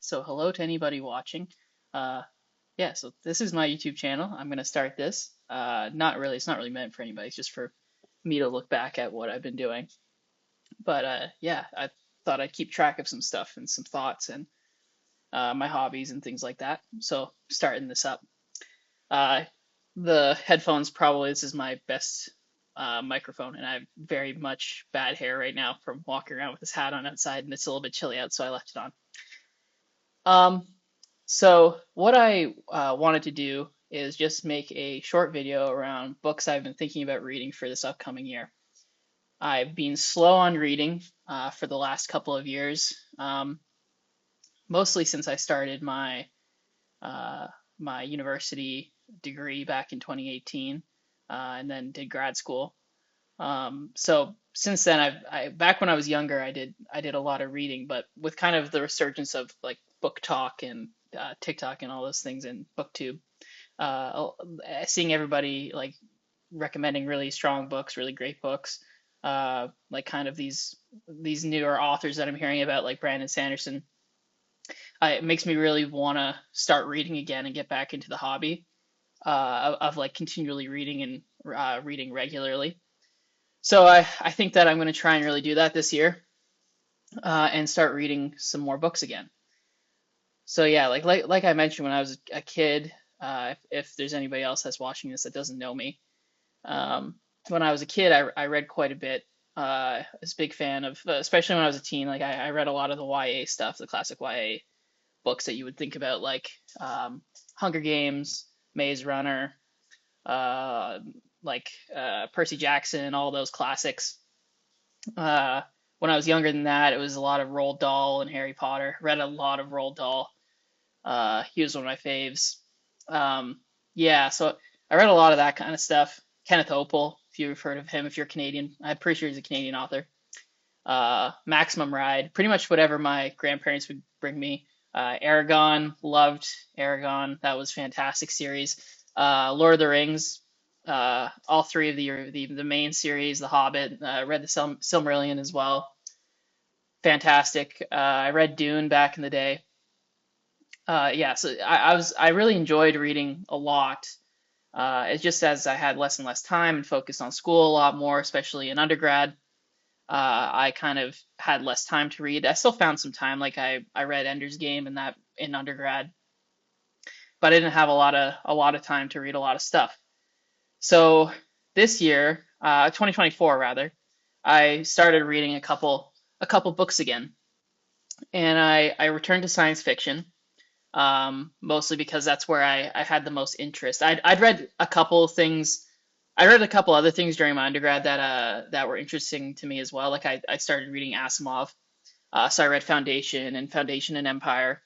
So hello to anybody watching. Uh, yeah, so this is my YouTube channel. I'm gonna start this. Not really, it's not really meant for anybody. It's just for me to look back at what I've been doing. But yeah, I thought I'd keep track of some stuff and some thoughts and my hobbies and things like that. So starting this up. Uh, the headphones probably this is my best microphone, and I have very much bad hair right now from walking around with this hat on outside, and it's a little bit chilly out, so I left it on. Um, So what I wanted to do is just make a short video around books I've been thinking about reading for this upcoming year. I've been slow on reading for the last couple of years, mostly since I started uh, my university degree back in 2018, and then did grad school. So since then, back when I was younger, I did a lot of reading, but with kind of the resurgence of like book talk and TikTok and all those things and BookTube, uh, seeing everybody like recommending really strong books, really great books, like kind of these newer authors that I'm hearing about, like Brandon Sanderson, it makes me really want to start reading again and get back into the hobby of like continually reading and reading regularly. So I think that I'm going to try and really do that this year and start reading some more books again. So yeah, like I mentioned when I was a kid, if there's anybody else that's watching this that doesn't know me, um, when I was a kid, I read quite a bit. I was a big fan of, especially when I was a teen, like I read a lot of the YA stuff, the classic YA books that you would think about, like Hunger Games, Maze Runner, uh, Percy Jackson, all those classics. Uh, when I was younger than that, it was a lot of Roald Dahl and Harry Potter. Read a lot of Roald Dahl. He was one of my faves. Yeah, so I read a lot of that kind of stuff. Kenneth Opel, if you've heard of him, if you're Canadian, I'm pretty sure he's a Canadian author. Maximum Ride, pretty much whatever my grandparents would bring me. Aragon, loved Aragon. That was a fantastic series. Lord of the Rings, all three of the main series, The Hobbit. Read the Silmarillion as well. Fantastic. I read Dune back in the day. Yeah, so I really enjoyed reading a lot. It's just as I had less and less time and focused on school a lot more, especially in undergrad. I kind of had less time to read. I still found some time, like I read Ender's Game and that in undergrad, but I didn't have a lot of time to read a lot of stuff. So this year, 2024 rather, I started reading a couple books again, and I returned to science fiction, mostly because that's where I had the most interest. I'd read a couple of things. I read a couple other things during my undergrad that were interesting to me as well. Like I started reading Asimov, so I read Foundation and Empire,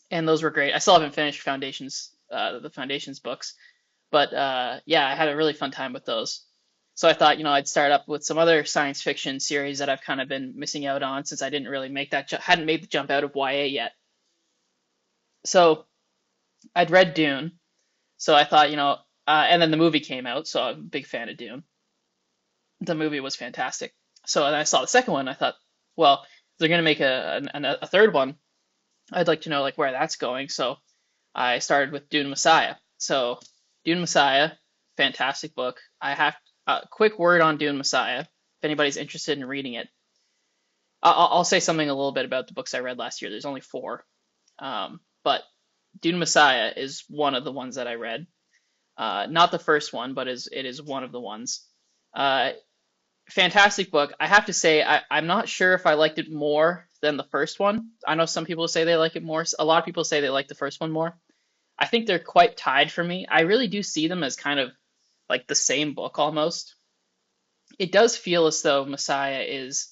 and those were great. I still haven't finished the Foundations books, but yeah, I had a really fun time with those. So I thought, I'd start up with some other science fiction series that I've kind of been missing out on since I didn't really hadn't made the jump out of YA yet. So I'd read Dune, so I thought, and then the movie came out, so I'm a big fan of Dune. The movie was fantastic. So then I saw the second one, I thought, well, if they're gonna make a third one, I'd like to know like where that's going. So I started with Dune Messiah. So Dune Messiah, fantastic book. I have a quick word on Dune Messiah. If anybody's interested in reading it, I'll say something a little bit about the books I read last year. There's only four, but Dune Messiah is one of the ones that I read. Not the first one, but it is one of the ones. Uh, Fantastic book. I have to say, I'm not sure if I liked it more than the first one. I know some people say they like it more. A lot of people say they like the first one more. I think they're quite tied for me. I really do see them as kind of like the same book almost. It does feel as though Messiah is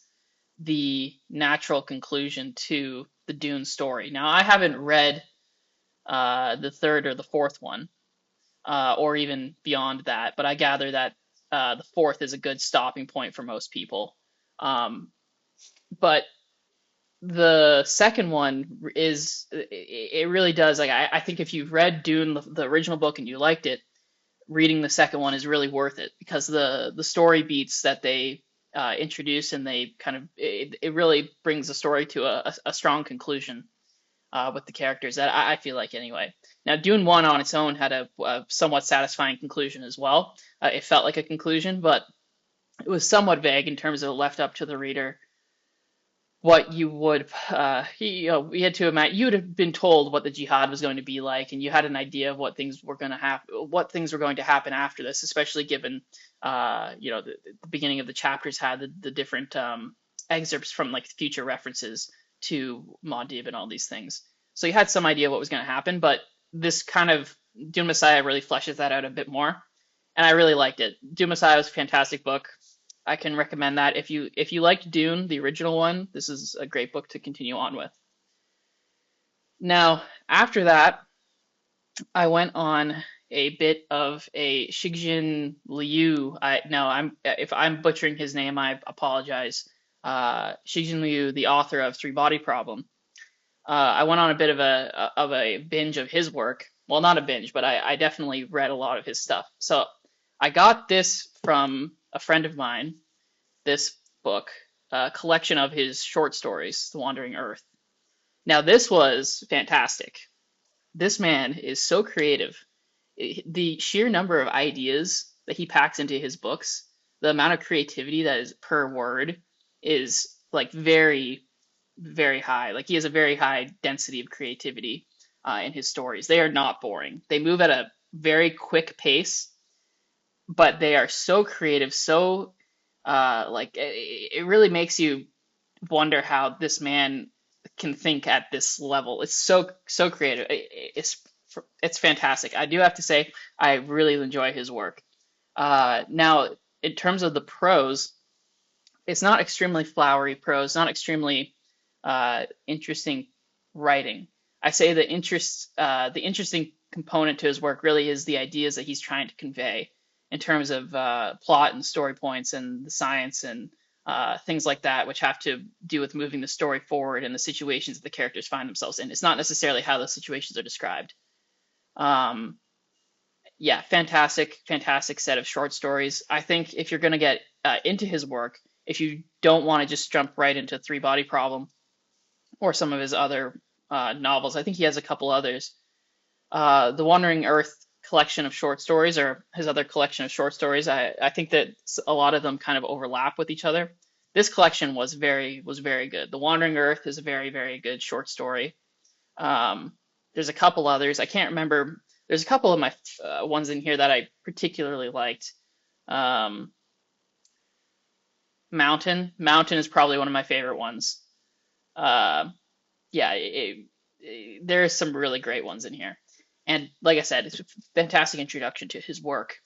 the natural conclusion to the Dune story. Now, I haven't read the third or the fourth one, or even beyond that. But I gather that the fourth is a good stopping point for most people. Um, but the second one it really does like I think if you've read Dune the original book and you liked it, reading the second one is really worth it because the story beats that they introduce and they kind of it really brings the story to a strong conclusion. with the characters. That I feel like anyway. Now, Dune One on its own had a somewhat satisfying conclusion as well. It felt like a conclusion, but it was somewhat vague in terms of it left up to the reader what you would we had to imagine. You would have been told what the jihad was going to be like, and you had an idea of what things were going to happen after this, especially given the beginning of the chapters had the different excerpts from like future references to Muad'Dib and all these things. So you had some idea what was going to happen, but this kind of Dune Messiah really fleshes that out a bit more, and I really liked it. Dune Messiah was a fantastic book. I can recommend that. If you liked Dune, the original one, this is a great book to continue on with. Now, after that, I went on a bit of a Shijin Liu. If I'm butchering his name, I apologize. Shijin Liu, the author of Three Body Problem. I went on a bit of a binge of his work. Well, not a binge, but I definitely read a lot of his stuff. So I got this from a friend of mine, this book, a collection of his short stories, The Wandering Earth. Now, this was fantastic. This man is so creative. The sheer number of ideas that he packs into his books, the amount of creativity that is per word is like very, very high. Like he has a very high density of creativity in his stories. They are not boring. They move at a very quick pace, but they are so creative, so it really makes you wonder how this man can think at this level. It's so creative. It's fantastic. I do have to say I really enjoy his work. Now, in terms of the prose, it's not extremely flowery prose, not extremely interesting writing. I say the interesting component to his work really is the ideas that he's trying to convey in terms of plot and story points and the science and things like that, which have to do with moving the story forward and the situations that the characters find themselves in. It's not necessarily how those situations are described. Um, yeah, fantastic set of short stories. I think if you're going to get into his work, if you don't want to just jump right into Three Body Problem or some of his other novels, I think he has a couple others. The Wandering Earth collection of short stories, or his other collection of short stories, I think that a lot of them kind of overlap with each other. This collection was very good. The Wandering Earth is a very good short story. There's a couple others. I can't remember. There's a couple of my ones in here that I particularly liked. Um, Mountain is probably one of my favorite ones. Uh, yeah, there's some really great ones in here. And like I said, it's a fantastic introduction to his work.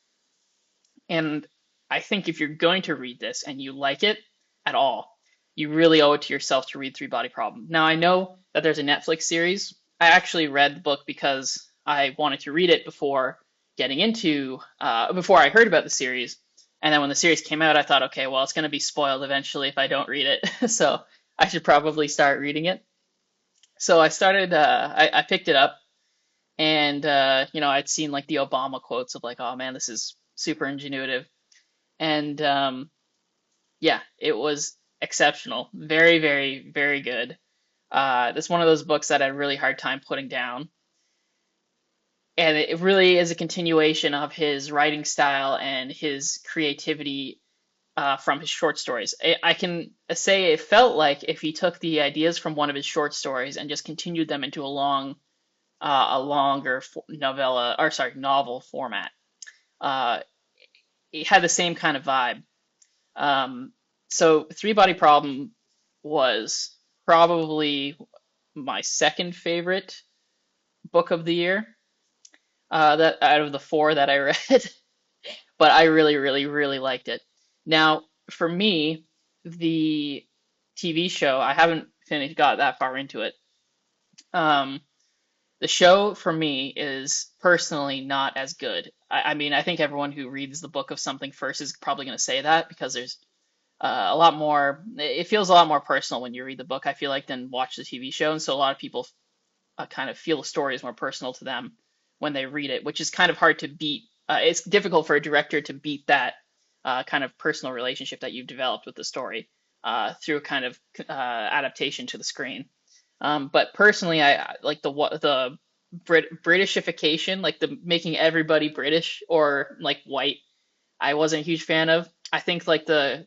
And I think if you're going to read this and you like it at all, you really owe it to yourself to read Three Body Problem. Now, I know that there's a Netflix series. I actually read the book because I wanted to read it before I heard about the series. And then when the series came out, I thought, okay, well, it's going to be spoiled eventually if I don't read it. So I should probably start reading it. So I picked it up, and I'd seen like the Obama quotes of like, oh man, this is super ingenuitive. And yeah, it was exceptional. Very good. It's one of those books that I had a really hard time putting down. And it really is a continuation of his writing style and his creativity from his short stories. I can say it felt like if he took the ideas from one of his short stories and just continued them into a longer novel format. Uh, it had the same kind of vibe. So Three Body Problem was probably my second favorite book of the year. That out of the four that I read, but I really liked it. Now, for me, the TV show, I haven't got that far into it. Um, the show for me is personally not as good. I mean, I think everyone who reads the book of something first is probably going to say that because there's a lot more, it feels a lot more personal when you read the book, I feel like, than watch the TV show. And so a lot of people kind of feel the story is more personal to them when they read it, which is kind of hard to beat. It's difficult for a director to beat that kind of personal relationship that you've developed with the story through a kind of adaptation to the screen. But personally, I like the Britishification, like the making everybody British or like white. I wasn't a huge fan of. I think like the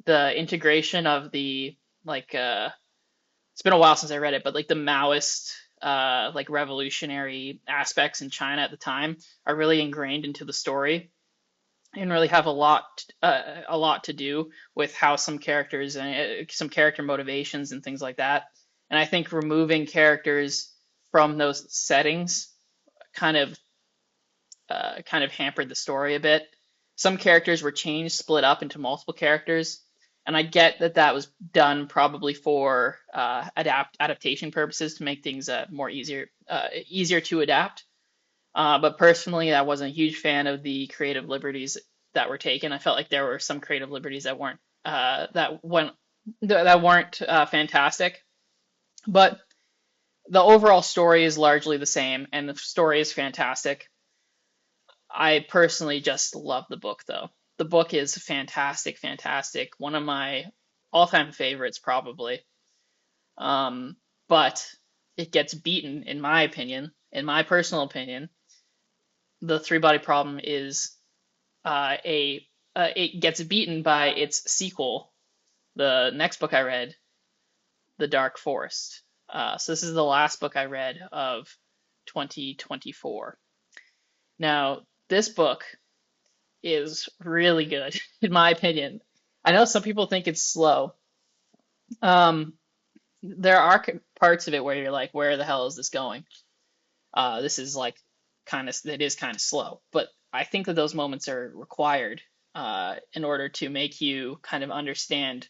integration of the like it's been a while since I read it, but like the Maoist like revolutionary aspects in China at the time are really ingrained into the story and really have a lot to do with how some characters and some character motivations and things like that. And I think removing characters from those settings kind of kind of hampered the story a bit. Some characters were changed, split up into multiple characters, and I get that that was done probably for adaptation purposes to make things more easier to adapt. But personally, I wasn't a huge fan of the creative liberties that were taken. I felt like there were some creative liberties that weren't that weren't fantastic. But the overall story is largely the same, and the story is fantastic. I personally just love the book, though. The book is fantastic, fantastic. One of my all-time favorites, probably. But it gets beaten, in my opinion, in my personal opinion. The three body problem is a it gets beaten by its sequel, the next book I read, The Dark Forest. So this is the last book I read of 2024. Now, this book is really good, in my opinion. I know some people think it's slow. Um, there are parts of it where you're like, where the hell is this going? This is like it is kind of slow, but I think that those moments are required in order to make you kind of understand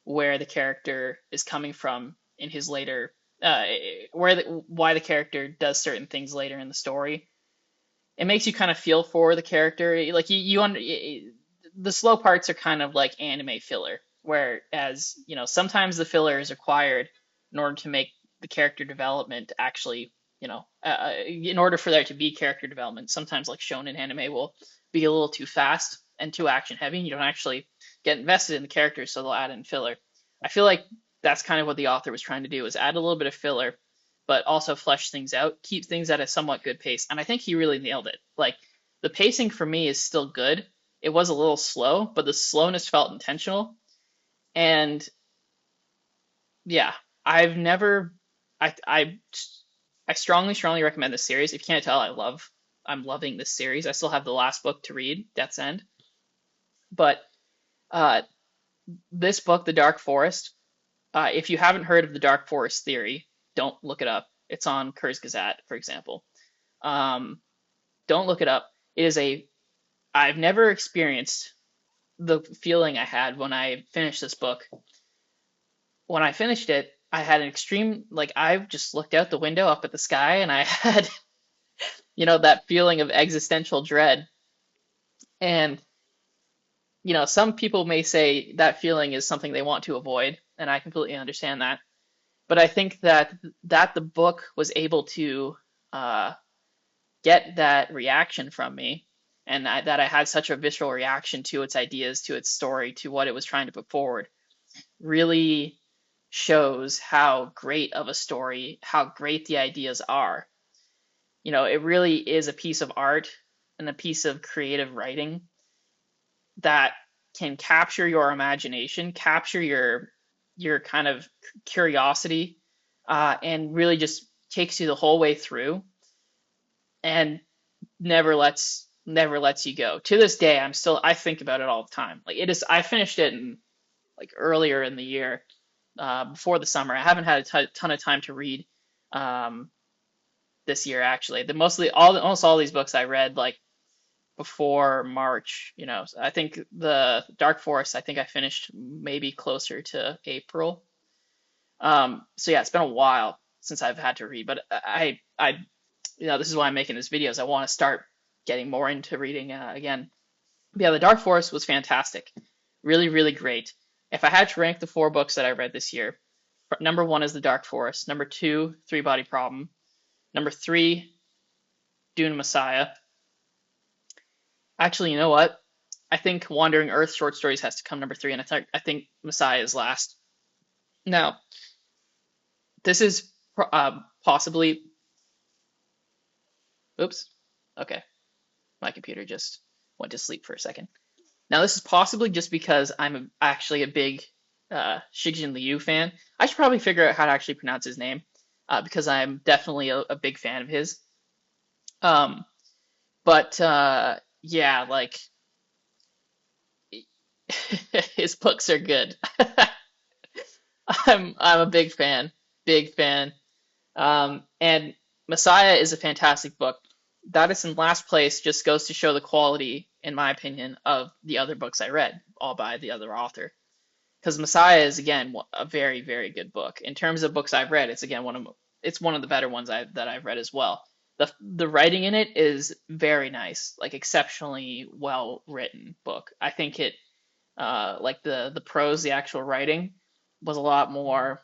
where the character is coming from in his later, why the character does certain things later in the story. It makes you kind of feel for the character. Like the slow parts are kind of like anime filler, whereas sometimes the filler is required in order to make the character development actually in order for there to be character development. Sometimes like shonen anime will be a little too fast and too action heavy, and you don't actually get invested in the characters, so they'll add in filler. I feel like that's kind of what the author was trying to do, is add a little bit of filler but also flesh things out, keep things at a somewhat good pace. And I think he really nailed it. Like the pacing for me is still good. It was a little slow, but the slowness felt intentional. And yeah, I've never I I strongly recommend this series. If you can't tell, I'm loving this series. I still have the last book to read, Death's End. But uh this book, The Dark Forest, if you haven't heard of the Dark Forest theory, don't look it up. It's on Kurzgesagt, for example. Um, don't look it up. I've never experienced the feeling I had when I finished this book. When I finished it, I had an extreme, like, I just looked out the window up at the sky and I had, that feeling of existential dread. And, some people may say that feeling is something they want to avoid, and I completely understand that. But I think that the book was able to uh, get that reaction from me, and that I had such a visceral reaction to its ideas, to its story, to what it was trying to put forward, really shows how great of a story, how great the ideas are. It really is a piece of art and a piece of creative writing that can capture your imagination, capture your kind of curiosity, and really just takes you the whole way through and never lets you go. To this day, I think about it all the time. Like it is, I finished it in like earlier in the year, before the summer. I haven't had a ton of time to read um, this year actually. Almost all these books I read like before March. So I think the Dark Forest, I think I finished maybe closer to April. So yeah, it's been a while since I've had to read, but this is why I'm making this video, is I want to start getting more into reading again. But yeah, The Dark Forest was fantastic. Really, really great. If I had to rank the four books that I read this year, number one is The Dark Forest. Number two, Three Body Problem. Number three, Dune Messiah. Actually, you know what? I think Wandering Earth short stories has to come number three, and I think Messiah is last. Now, this is Possibly. Oops. Okay, my computer just went to sleep for a second. Now, this is possibly just because actually a big Shijin Liu fan. I should probably figure out how to actually pronounce his name because I'm definitely a big fan of his. Um, but yeah, like his books are good. I'm a big fan, big fan. And Messiah is a fantastic book. That is in last place just goes to show the quality, in my opinion, of the other books I read, all by the other author. Because Messiah is again a very, very good book. In terms of books I've read, it's one of the better ones that I've read as well. The writing in it is very nice, like exceptionally well written book. I think it like the prose, the actual writing was a lot more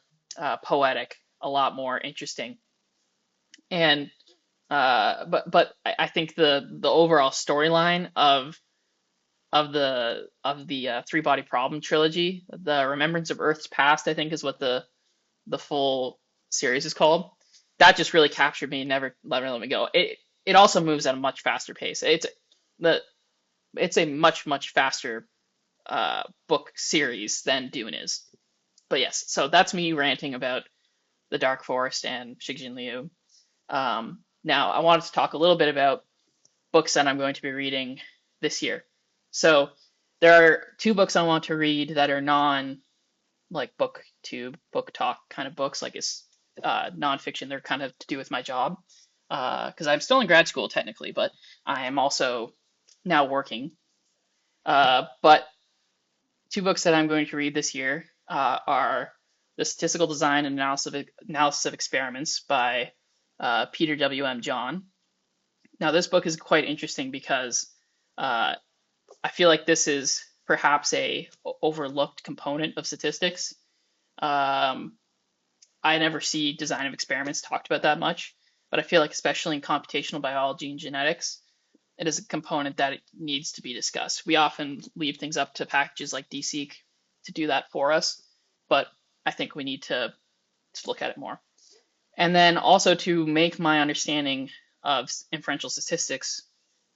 poetic, a lot more interesting, and I think the overall storyline of the Three Body Problem trilogy, the Remembrance of Earth's Past, I think is what the full series is called. That just really captured me, never let me go. It also moves at a much faster pace. The it's a much faster book series than Dune is. But yes, so that's me ranting about the Dark Forest and Shijin Liu. Now, I wanted to talk a little bit about books that I'm going to be reading this year. So there are two books I want to read that are non like booktube, book talk kind of books, like it's nonfiction. They're kind of to do with my job because I'm still in grad school technically, but I am also now working. But two books that I'm going to read this year are The Statistical Design and Analysis of Experiments by Peter W. M. John. Now, this book is quite interesting because uh, I feel like this is perhaps a overlooked component of statistics. Um, I never see design of experiments talked about that much, but I feel like especially in computational biology and genetics, it is a component that it needs to be discussed. We often leave things up to packages like DSeq to do that for us, but I think we need to look at it more. And then also to make my understanding of inferential statistics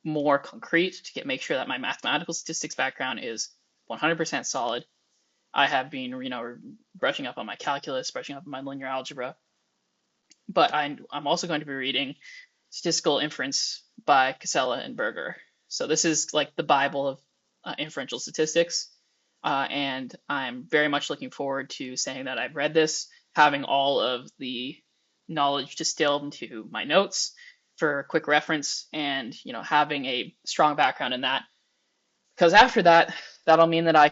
more concrete, make sure that my mathematical statistics background is 100% solid. I have been, brushing up on my calculus, brushing up on my linear algebra, but I'm also going to be reading Statistical Inference by Casella and Berger. So this is like the Bible of inferential statistics, and I'm very much looking forward to saying that I've read this, having all of the knowledge distilled into my notes for quick reference, and having a strong background in that. Because after that, that'll mean that I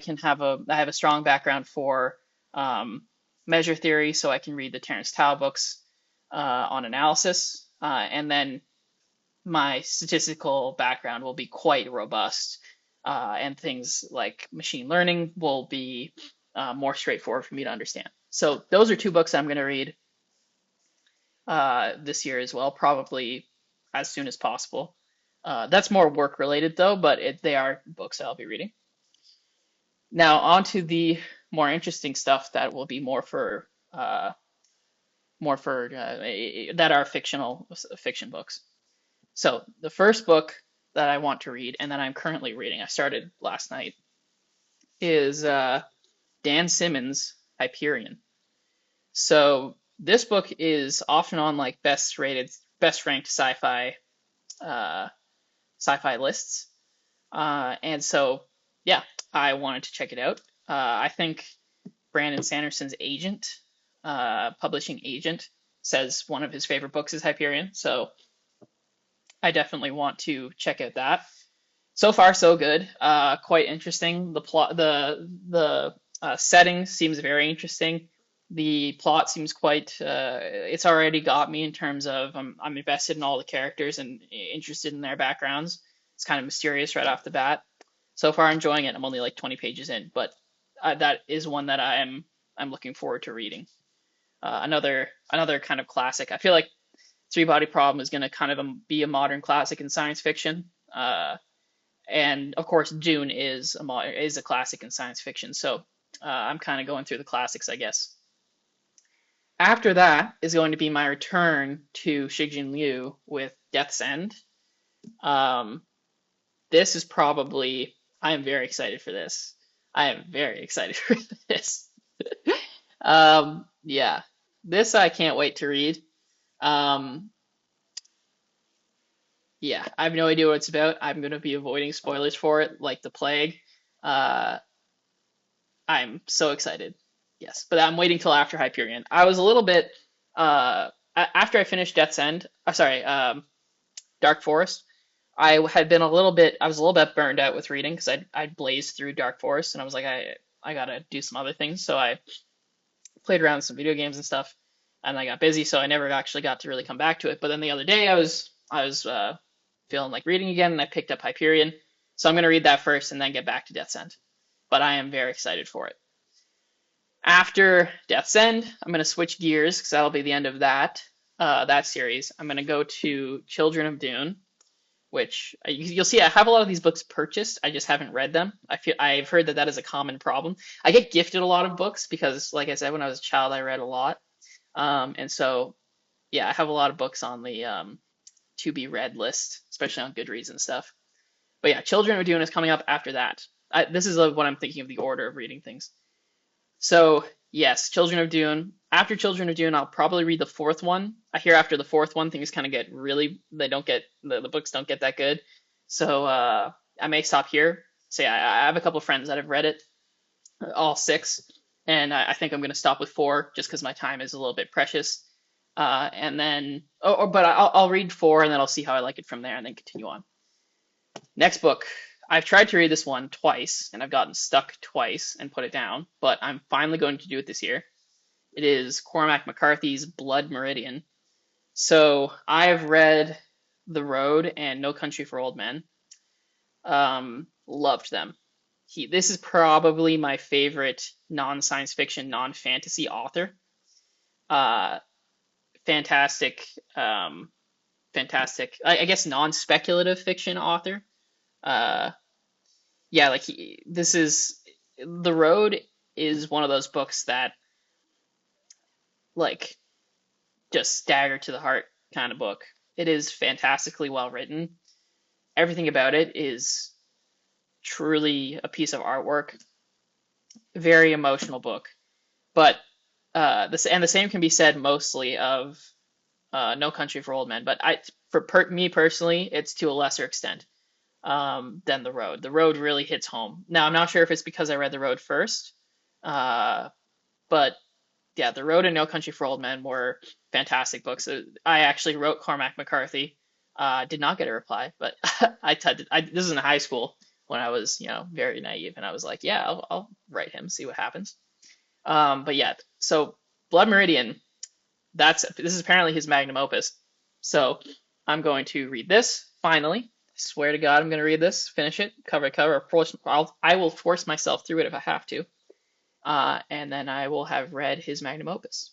have a strong background for measure theory, so I can read the Terence Tao books on analysis, and then my statistical background will be quite robust, and things like machine learning will be more straightforward for me to understand. So those are two books I'm going to read this year as well, probably as soon as possible. That's more work related though, but they are books I'll be reading. Now on to the more interesting stuff that will be that are fiction books. So the first book that I want to read and that I'm currently reading, I started last night, is Dan Simmons' Hyperion. So this book is often on like best ranked uh, sci-fi lists, and so yeah, I wanted to check it out. I think Brandon Sanderson's publishing agent, says one of his favorite books is Hyperion, so I definitely want to check out that. So far, so good. Quite interesting. The plot, the setting seems very interesting. The plot seems quite. It's already got me in terms of I'm invested in all the characters and interested in their backgrounds. It's kind of mysterious right off the bat. So far, enjoying it. I'm only like 20 pages in, but that is one that I'm looking forward to reading. Another kind of classic. I feel like Three Body Problem is going to kind of be a modern classic in science fiction. And of course, Dune is a classic in science fiction. So I'm kind of going through the classics, I guess. After that is going to be my return to Shigjin Liu with Death's End. Um, this is probably, I am very excited for this. I am very excited for this. Yeah, this I can't wait to read. Um, yeah, I have no idea what it's about. I'm going to be avoiding spoilers for it like the plague. Uh, I'm so excited. Yes, but I'm waiting till after Hyperion. I was a little bit after I finished Death's End. Sorry, Dark Forest. I was a little bit burned out with reading because I'd blazed through Dark Forest and I was like I gotta do some other things. So I played around with some video games and stuff, and I got busy, so I never actually got to really come back to it. But then the other day I was feeling like reading again, and I picked up Hyperion. So I'm gonna read that first and then get back to Death's End. But I am very excited for it. After Death's End, I'm going to switch gears because that'll be the end of that series. I'm going to go to Children of Dune, which you'll see I have a lot of these books purchased. I just haven't read them. I've heard that is a common problem. I get gifted a lot of books because, like I said, when I was a child, I read a lot, and so yeah, I have a lot of books on the to be read list, especially on Goodreads and stuff. But yeah, Children of Dune is coming up after that. This is what I'm thinking of the order of reading things. So yes, Children of Dune. After Children of Dune, I'll probably read the fourth one. I hear after the fourth one, things kind of get really, they don't get, the books don't get that good. So I may stop here. Say I have a couple of friends that have read it, all six, and I think I'm going to stop with four just because my time is a little bit precious. And then, but I'll read four and then I'll see how I like it from there and then continue on. Next book. I've tried to read this one twice and I've gotten stuck twice and put it down, but I'm finally going to do it this year. It is Cormac McCarthy's Blood Meridian. So I've read The Road and No Country for Old Men. Loved them. This is probably my favorite non-science fiction, non-fantasy author. Uh, fantastic, fantastic. I guess non-speculative fiction author. Uh, yeah, like this is The Road is one of those books that like just stagger to the heart kind of book. It is fantastically well written. Everything about it is truly a piece of artwork. Very emotional book. But the same can be said mostly of No Country for Old Men. But me personally, it's to a lesser extent than The Road. The Road really hits home. Now, I'm not sure if it's because I read The Road first, but yeah, The Road and No Country for Old Men were fantastic books. I actually wrote Cormac McCarthy. Did not get a reply, but this was in high school when I was, very naive, and I was like, yeah, I'll write him, see what happens. But yeah, so Blood Meridian, this is apparently his magnum opus. So I'm going to read this finally. I swear to God, I'm going to read this, finish it, cover to cover. I will force myself through it if I have to. And then I will have read his magnum opus.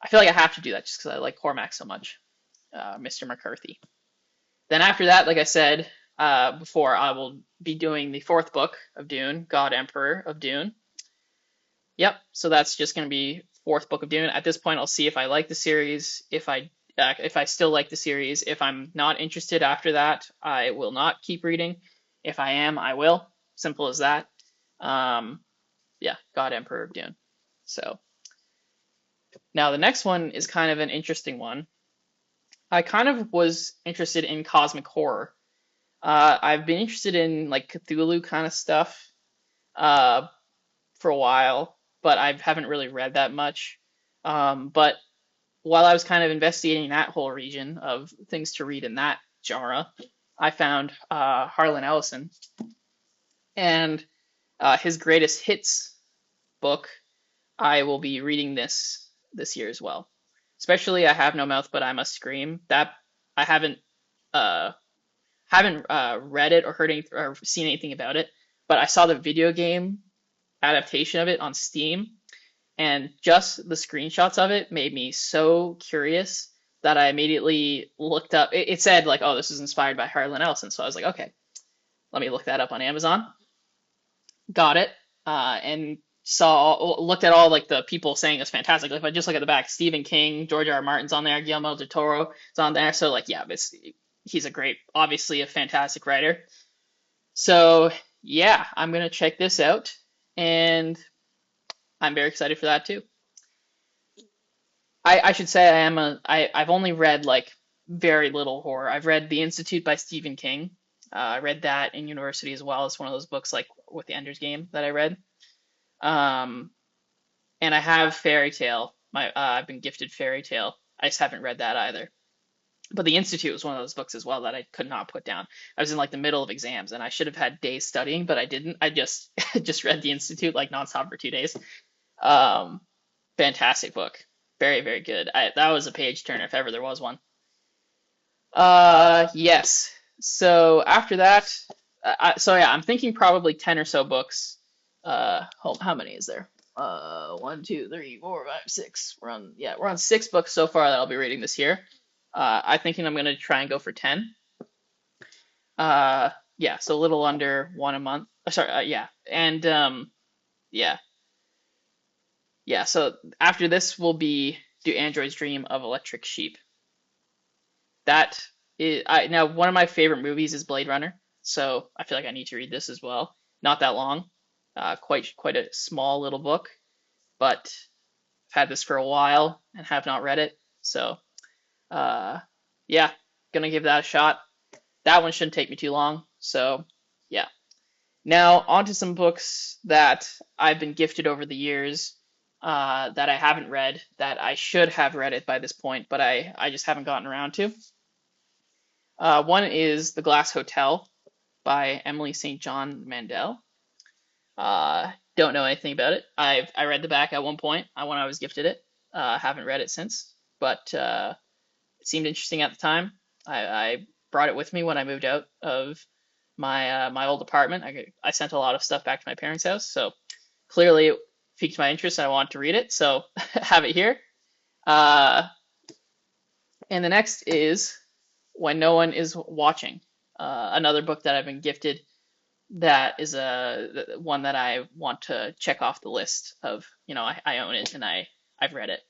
I feel like I have to do that just because I like Cormac so much, Mr. McCarthy. Then after that, like I said before, I will be doing the fourth book of Dune, God Emperor of Dune. Yep, so that's just going to be fourth book of Dune. At this point, I'll see if I like the series, if I still like the series. If I'm not interested after that, I will not keep reading. If I am, I will. Simple as that. Yeah, God Emperor of Dune. So now the next one is kind of an interesting one. I kind of was interested in cosmic horror. I've been interested in like Cthulhu kind of stuff for a while, but I haven't really read that much. But while I was kind of investigating that whole region of things to read in that genre, I found Harlan Ellison and his greatest hits book. I will be reading this year as well. Especially I Have No Mouth But I Must Scream. That I haven't read it or heard or seen anything about it, but I saw the video game adaptation of it on Steam, and just the screenshots of it made me so curious that I immediately looked up. It said like, oh, this is inspired by Harlan Ellison, so I was like, okay, let me look that up on Amazon. Got it, and looked at all like the people saying it's fantastic. Like, if I just look at the back, Stephen King, George R. R. Martin's on there, Guillermo del Toro is on there. So like, yeah, he's a great, obviously a fantastic writer. So yeah, I'm gonna check this out, and I'm very excited for that too. I should say I've only read like very little horror. I've read The Institute by Stephen King. I read that in university as well. It's one of those books like with the Ender's Game that I read. Um, and I have Fairy Tale. I've been gifted Fairy Tale. I just haven't read that either. But The Institute was one of those books as well that I could not put down. I was in like the middle of exams and I should have had days studying, but I didn't. I just just read The Institute like nonstop for 2 days. Um, Fantastic book. Very, very good. That was a page turner if ever there was one. Yes. So after that, so yeah, I'm thinking probably 10 or so books. How many is there? One, two, three, four, five, six. We're on 6 books so far that I'll be reading this year. I'm thinking I'm gonna try and go for 10. Yeah, so a little under one a month. Sorry, yeah, and yeah, yeah. So after this will be Do Androids Dream of Electric Sheep. That is, now one of my favorite movies is Blade Runner, so I feel like I need to read this as well. Not that long, quite a small little book, but I've had this for a while and have not read it. So uh, yeah, gonna give that a shot. That one shouldn't take me too long. So yeah. Now on to some books that I've been gifted over the years, that I haven't read, that I should have read it by this point, but I just haven't gotten around to. One is The Glass Hotel by Emily St. John Mandel. Don't know anything about it. I read the back at one point when I was gifted it. Haven't read it since, but it seemed interesting at the time. I brought it with me when I moved out of my old apartment. I sent a lot of stuff back to my parents' house, so clearly it piqued my interest and I wanted to read it, so have it here. Uh, and the next is When No One Is Watching, another book that I've been gifted that is one that I want to check off the list of, I own it and I've read it.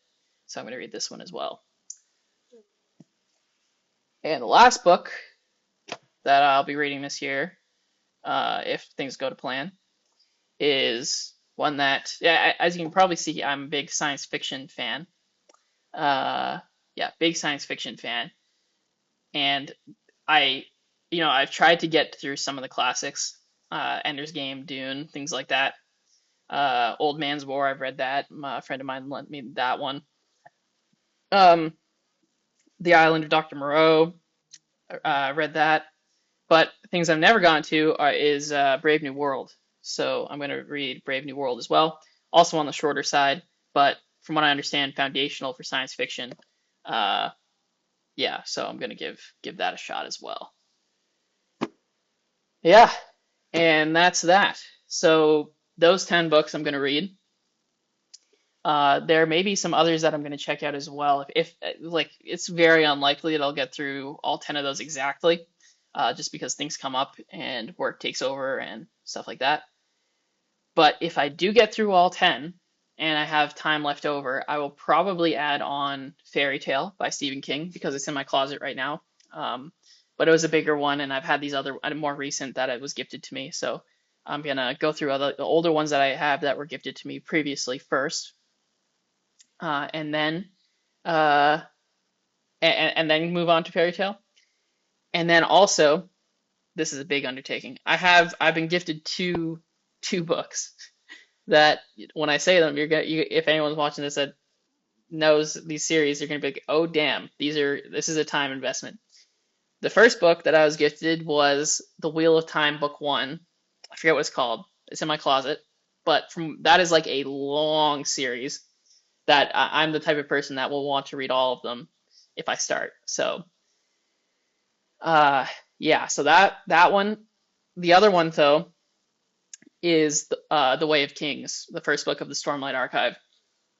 So I'm going to read this one as well. And the last book that I'll be reading this year, if things go to plan, is one that, yeah, as you can probably see, I'm a big science fiction fan. Yeah, big science fiction fan. And I've tried to get through some of the classics, Ender's Game, Dune, things like that. Old Man's War, I've read that. A friend of mine lent me that one. Um, The Island of Dr. Moreau, read that. But things I've never gotten to is Brave New World. So I'm going to read Brave New World as well. Also on the shorter side, but from what I understand, foundational for science fiction. Uh, yeah, so I'm going to give that a shot as well. Yeah, and that's that. So those 10 books I'm going to read. There may be some others that I'm going to check out as well. If like, it's very unlikely that I'll get through all 10 of those exactly, just because things come up and work takes over and stuff like that. But if I do get through all 10 and I have time left over, I will probably add on Fairy Tale by Stephen King because it's in my closet right now. But it was a bigger one, and I've had these other more recent that it was gifted to me. So I'm gonna go through the older ones that I have that were gifted to me previously first, and then uh, and then move on to Fairy Tale. And then also, this is a big undertaking. I've been gifted two books that when I say them, if anyone's watching this that knows these series, you're gonna be like, oh damn, this is a time investment. The first book that I was gifted was The Wheel of Time, Book One. I forget what it's called. It's in my closet, but that is like a long series that I'm the type of person that will want to read all of them if I start. So, yeah, so that one. The other one though is The Way of Kings, the first book of the Stormlight Archive,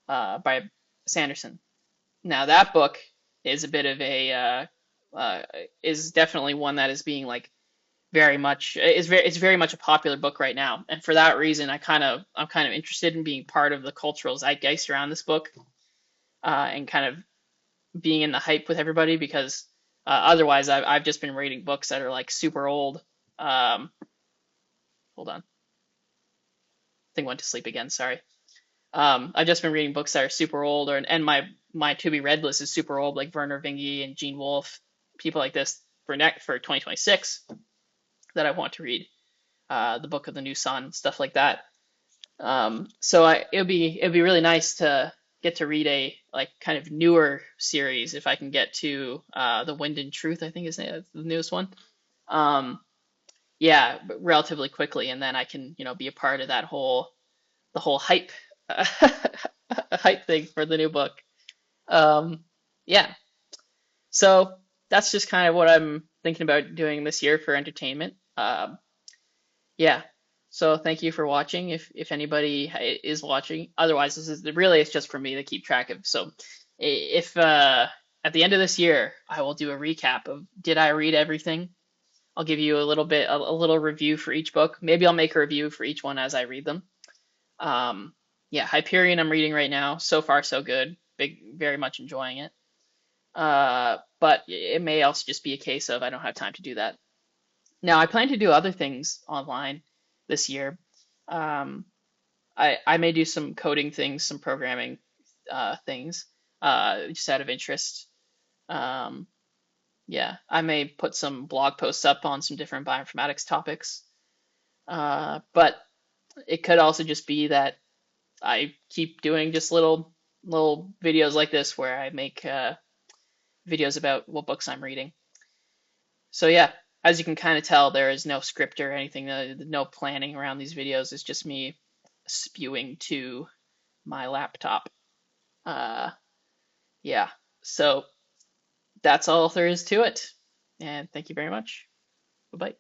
by Sanderson. Now that book is a bit of a is definitely one that is being like very much it's very much a popular book right now, and for that reason, I'm kind of interested in being part of the cultural zeitgeist around this book, and kind of being in the hype with everybody because otherwise, I've just been reading books that are like super old. Um, hold on, I think I went to sleep again. Sorry. I've just been reading books that are super old, or and my to be read list is super old, like Werner Vinge and Gene Wolfe, people like this for 2026 that I want to read. The Book of the New Sun, stuff like that. So it'll be really nice to get to read a like kind of newer series if I can get to The Wind and Truth, I think is the newest one. Um, yeah, but relatively quickly, and then I can be a part of that whole the whole hype hype thing for the new book. Um, yeah, so that's just kind of what I'm thinking about doing this year for entertainment. Yeah. So thank you for watching. If anybody is watching, otherwise this is really it's just for me to keep track of. So if at the end of this year I will do a recap of did I read everything? I'll give you a little bit a little review for each book. Maybe I'll make a review for each one as I read them. Um, yeah, Hyperion I'm reading right now. So far so good. Very much enjoying it. But it may also just be a case of I don't have time to do that. Now, I plan to do other things online this year. Um, I may do some coding things, some programming things, just out of interest. Um, yeah, I may put some blog posts up on some different bioinformatics topics. But it could also just be that I keep doing just little videos like this where I make videos about what books I'm reading. So yeah, as you can kind of tell, there is no script or anything, no planning around these videos. It's just me spewing to my laptop. Uh, yeah, so that's all there is to it. And thank you very much. Bye bye.